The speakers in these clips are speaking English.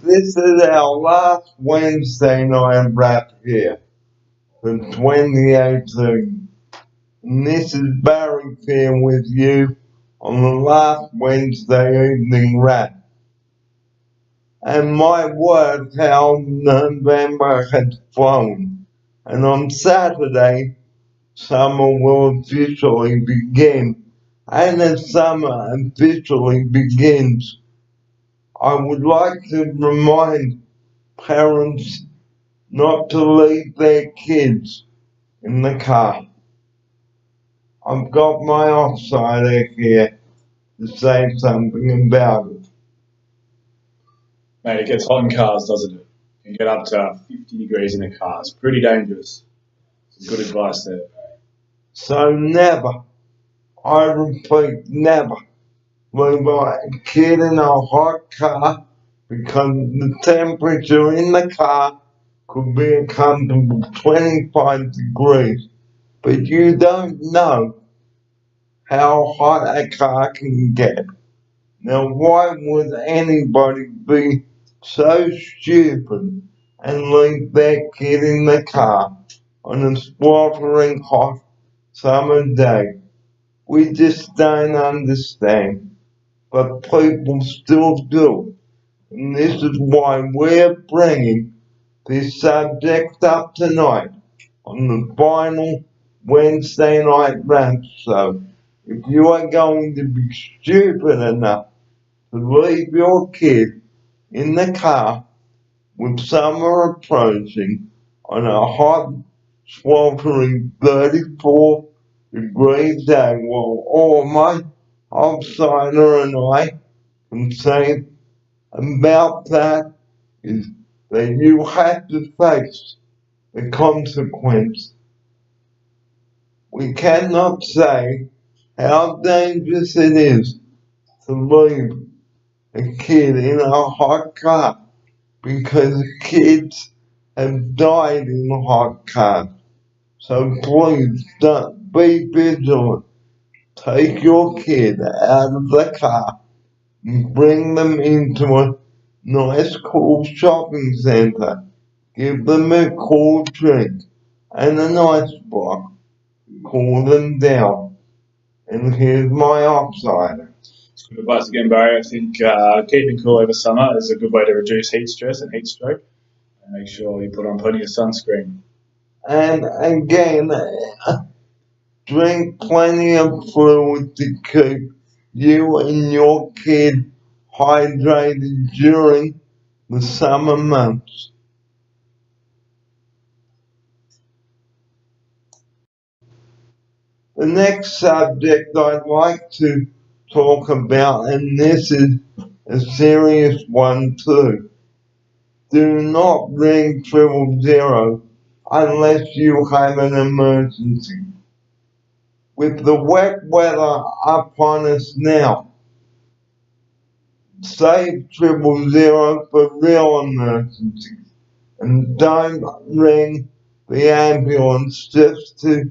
This is our last Wednesday night wrap here for 2018. And this is Barry here with you on the last Wednesday evening wrap. And my word, how November has flown. And on Saturday, summer will officially begin. And as summer officially begins, I would like to remind parents not to leave their kids in the car. I've got my offsider here to say something about it. Mate, it gets hot in cars, doesn't it? It can get up to 50 degrees in a car. It's pretty dangerous. Some good advice there. So never, I repeat, never leave a kid in a hot car because the temperature in the car could be a comfortable 25 degrees. But you don't know how hot a car can get. Now, why would anybody be so stupid and leave their kid in the car on a sweltering hot summer day? We just don't understand, but people still do. And this is why we're bringing this subject up tonight on the final Wednesday night wrap show. If you are going to be stupid enough to leave your kid in the car with summer approaching on a hot, sweltering 34 degree day, well, all my outsider and I can say about that is that you have to face the consequence. We cannot say how dangerous it is to leave a kid in a hot car because kids have died in hot cars. So please don't be vigilant. Take your kid out of the car and bring them into a nice cool shopping center. Give them a cool drink and an ice block. Cool them down. And here's my offsider. It's good advice again, Barry. I think keeping cool over summer is a good way to reduce heat stress and heat stroke. And make sure you put on plenty of sunscreen. And again, drink plenty of fluid to keep you and your kid hydrated during the summer months. The next subject I'd like to talk about, and this is a serious one too. Do not ring 000 unless you have an emergency. With the wet weather upon us now, save 000 for real emergencies and don't ring the ambulance just to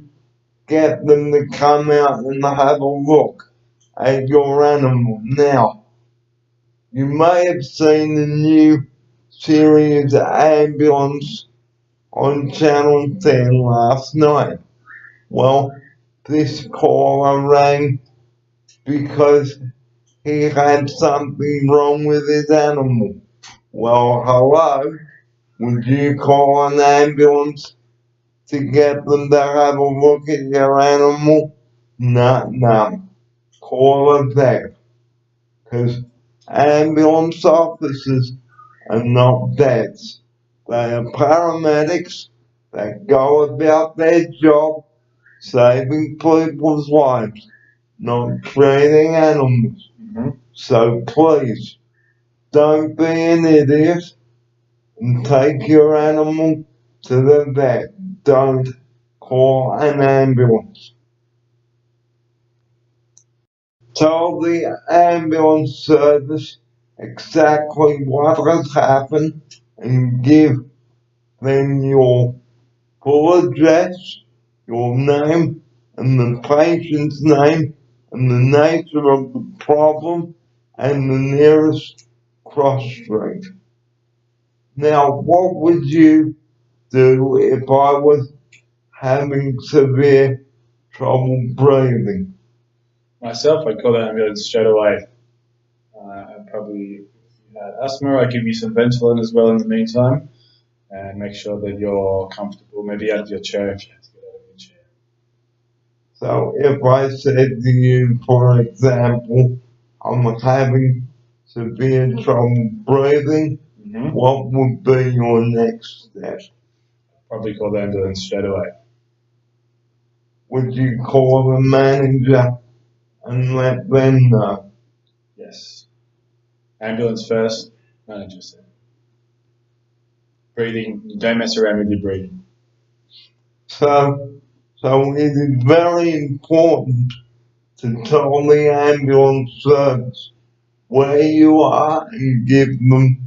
get them to come out and have a look at your animal. Now, you may have seen the new series Ambulance on Channel 10 last night. Well, this caller rang because he had something wrong with his animal. Well, hello, would you call an ambulance to get them to have a look at your animal? No. Call a vet. Because ambulance officers are not vets. They are paramedics that go about their job saving people's lives, not treating animals. So please, don't be an idiot and take your animal to the vet. Don't call an ambulance. Tell the ambulance service exactly what has happened and give them your full address, your name, and the patient's name, and the nature of the problem, and the nearest cross street. Now, what would you do if I was having severe trouble breathing? Myself, I'd call the ambulance straight away. I'd probably, if you had asthma, I'd give you some Ventolin as well in the meantime, and make sure that you're comfortable, maybe out of your chair if you have to get out of your chair. So if I said to you, for example, I'm having severe trouble breathing, what would be your next step? Probably call the ambulance straight away. Would you call the manager and let them know? Yes. Ambulance first, manager second. Breathing, don't mess around with your breathing. So it is very important to tell the ambulance service where you are and give them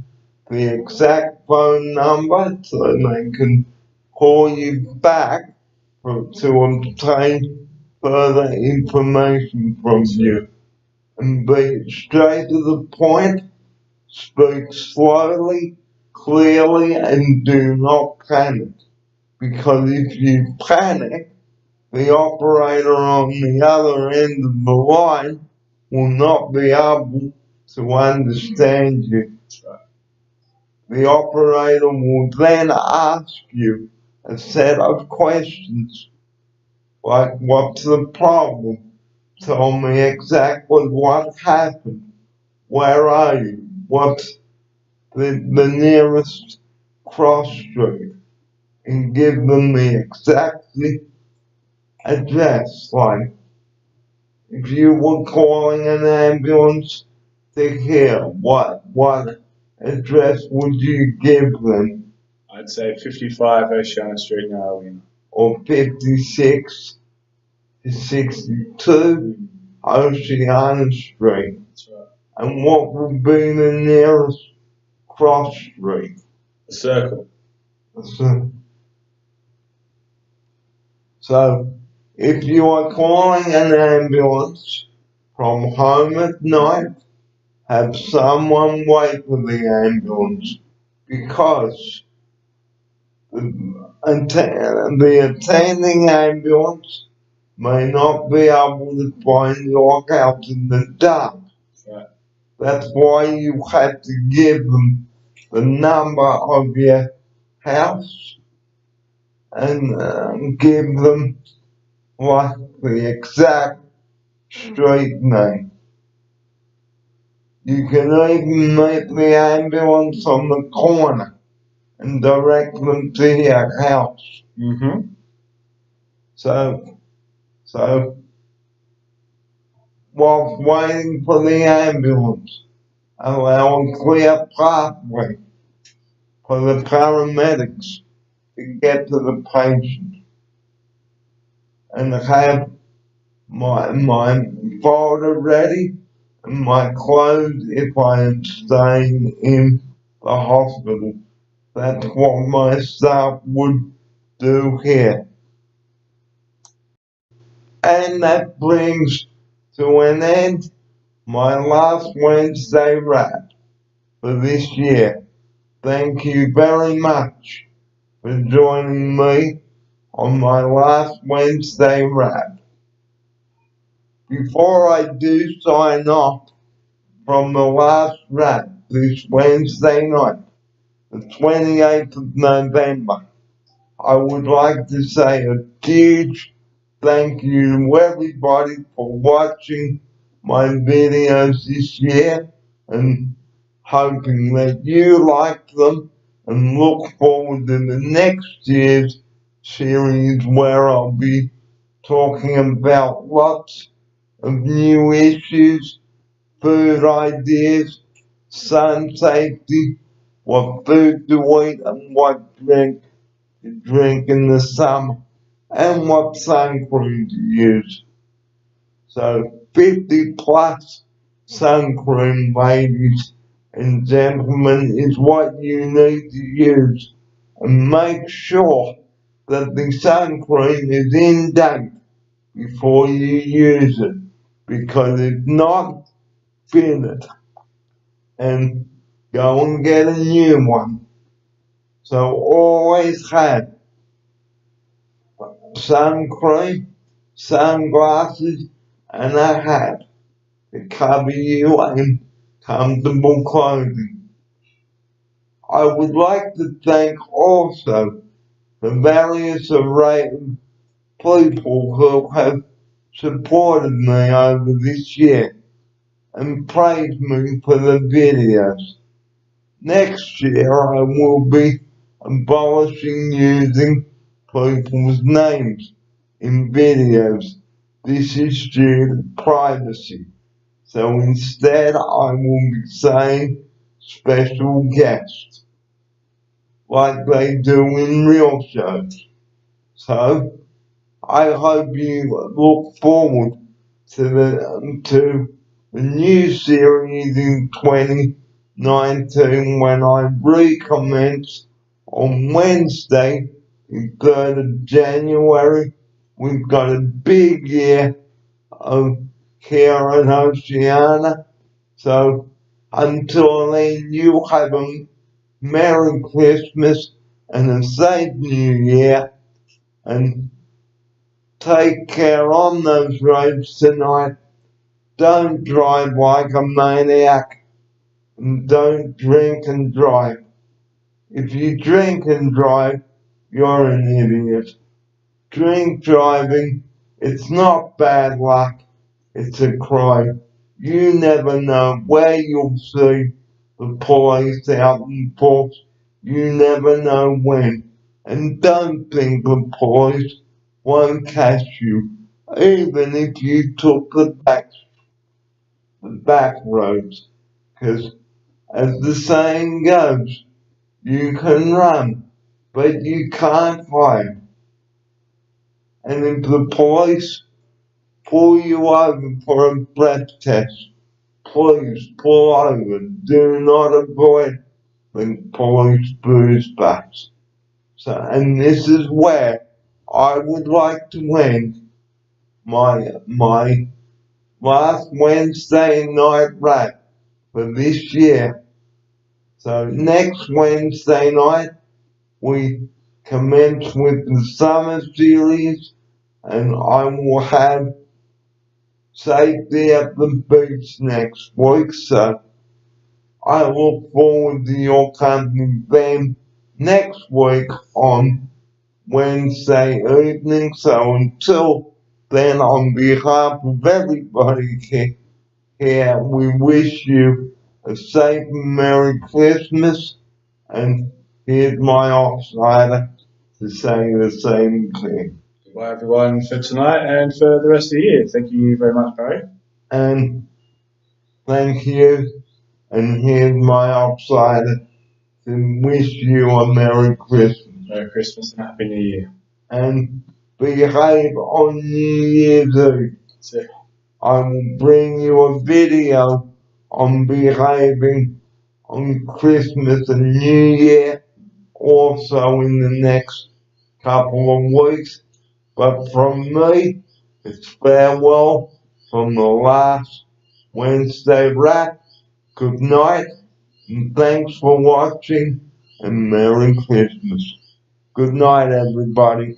the exact phone number so they can call you back to obtain further information from you. And be straight to the point, speak slowly, clearly, and do not panic. Because if you panic, the operator on the other end of the line will not be able to understand you. The operator will then ask you a set of questions like, what's the problem? Tell me exactly what happened. Where are you? What's the nearest cross street? And give them the exact address. Like, if you were calling an ambulance to here, what address would you give them? I'd say 55 Oceana Street in Arlene. Or 56 to 62 Oceana Street. That's right. And what would be the nearest cross street? A circle. So, if you are calling an ambulance from home at night, have someone wait for the ambulance, because the attending ambulance may not be able to find your house in the dark. Right. That's why you have to give them the number of your house and give them like the exact street name. You can even meet the ambulance on the corner and direct them to your house. So whilst waiting for the ambulance, allow a clear pathway for the paramedics to get to the patient, and have my folder ready and my clothes if I am staying in the hospital. That's what my staff would do here. And that brings to an end my last Wednesday wrap for this year. Thank you very much for joining me on my last Wednesday wrap. Before I do sign off from the last wrap this Wednesday night, the 28th of November, I would like to say a huge thank you to everybody for watching my videos this year, and hoping that you like them and look forward to the next year's series where I'll be talking about lots of new issues, food ideas, sun safety, what food to eat and what drink to drink in the summer, and what sun cream to use. So 50 plus sun cream, ladies and gentlemen, is what you need to use. And make sure that the sun cream is in date before you use it, because if not, bin it and go and get a new one. So always have sun cream, sunglasses, and a hat to cover you in comfortable clothing. I would like to thank also the various array of people who have supported me over this year and praised me for the videos. Next year I will be abolishing using people's names in videos. This is due to privacy. So instead I will be saying special guests, like they do in real shows. So I hope you look forward to the new series in 2019 when I recommence on Wednesday, the 3rd of January. We've got a big year of here in Oceania. So until then, you have a Merry Christmas and a safe New Year, and take care on those roads tonight. Don't drive like a maniac, and don't drink and drive. If you drink and drive, you're an idiot. Drink driving, it's not bad luck, it's a crime. You never know where you'll see the police out in force. You never know when. And don't think the police won't catch you, even if you took the back roads. Because as the saying goes, you can run, but you can't hide. And if the police pull you over for a breath test, please pull over. Do not avoid the police booze backs. So, and this is where I would like to end my last Wednesday night rap for this year. So next Wednesday night we commence with the summer series, and I will have Safety at the Beach next week. So I look forward to your company then next week on Wednesday evening. So until then, on behalf of everybody here, we wish you a safe and Merry Christmas. And here's my outsider to say the same thing. Goodbye, everyone, for tonight and for the rest of the year. Thank you very much, Barry. And thank you. And here's my outsider to wish you a Merry Christmas. Merry Christmas and Happy New Year. And behave on New Year's Eve. That's it. I will bring you a video on behaving on Christmas and New Year also in the next couple of weeks. But from me, it's farewell from the last Wednesday rap. Good night, and thanks for watching, and Merry Christmas. Good night, everybody.